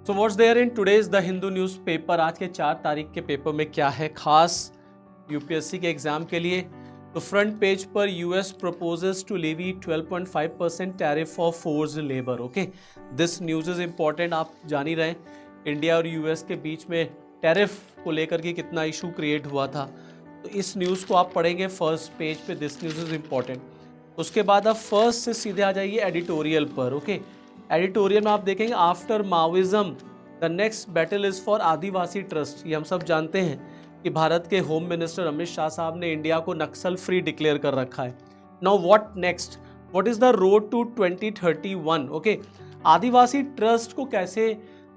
So what's there in today's the Hindu newspaper. आज के 4 तारीख के पेपर में क्या है खास यूपीएससी के एग्जाम के लिए। तो फ्रंट पेज पर US proposes to levy 12.5% tariff for forced labour. Okay, this news is important. आप जान ही रहे हैं इंडिया और यूएस के बीच में टैरिफ को लेकर के कितना इशू क्रिएट हुआ था। तो इस न्यूज़ को आप पढ़ेंगे फर्स्ट पेज पे, दिस न्यूज़ इज इंपॉर्टेंट। उसके बाद आप फर्स्ट से सीधे आ जाइए एडिटोरियल पर। ओके, एडिटोरियल में आप देखेंगे after Maoism the next battle is for Adivasi trust. ये हम सब जानते हैं कि भारत के होम मिनिस्टर अमित शाह साहब ने इंडिया को नक्सल फ्री डिक्लेयर कर रखा है। Now what next, what is the road to 2031। Okay, Adivasi trust को कैसे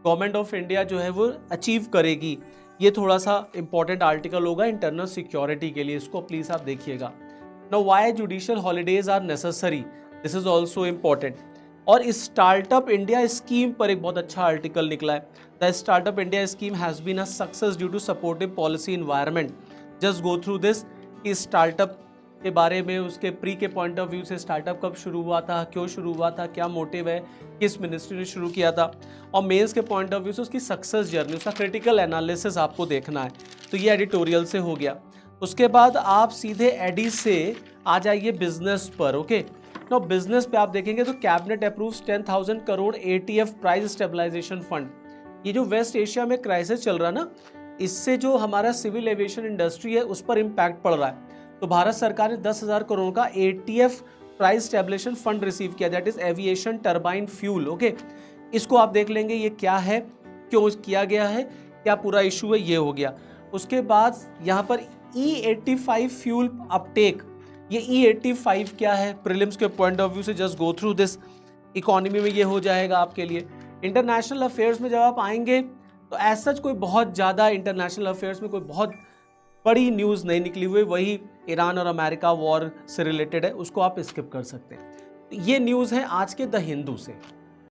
गवर्नमेंट ऑफ इंडिया जो है वो अचीव करेगी, ये थोड़ा सा इंपॉर्टेंट आर्टिकल होगा इंटरनल सिक्योरिटी के लिए, इसको प्लीज आप देखिएगा। Now why judicial holidays are necessary, this is also important. और स्टार्टअप इंडिया स्कीम पर एक बहुत अच्छा आर्टिकल निकला है। The startup India scheme has been a success due to supportive policy environment. Just go through this कि startup के बारे में, उसके प्री के पॉइंट ऑफ व्यू से स्टार्टअप कब शुरू हुआ था, क्यों शुरू हुआ था, क्या मोटिव है, किस मिनिस्ट्री ने शुरू किया था, और मेंस के पॉइंट ऑफ व्यू से उसकी सक्सेस जर्नी, उसका क्रिटिकल एनालिसिस आपको देखना है। तो ये एडिटोरियल से हो गया। उसके बाद आप सीधे एडी से आ जाइए बिजनेस पर। ओके, तो बिजनेस पे आप देखेंगे तो cabinet approves 10,000 crore ATF price stabilisation fund. ये जो वेस्ट एशिया में क्राइसिस चल रहा है ना, इससे जो हमारा सिविल एविएशन इंडस्ट्री है उस पर इम्पैक्ट पड़ रहा है। तो भारत सरकार ने 10,000 करोड़ का ATF price stabilisation fund receive किया, that is aviation turbine fuel. Okay, इसको आप देख लेंगे ये क्या है, क्यों किया गया है, क्या पूरा इशू है, ये हो गया। उसके बाद यहाँ पर E85 फ्यूल अपटेक, ये E85 क्या है प्रीलिम्स के पॉइंट ऑफ व्यू से, just go through this. Economy में ये हो जाएगा आपके लिए। इंटरनेशनल अफेयर्स में जब आप आएंगे तो एज सच कोई बहुत ज़्यादा इंटरनेशनल अफेयर्स में कोई बहुत बड़ी न्यूज़ नहीं निकली हुई, वही ईरान और अमेरिका वॉर से रिलेटेड है, उसको आप स्किप कर सकते हैं। ये न्यूज़ है आज के द हिंदू से।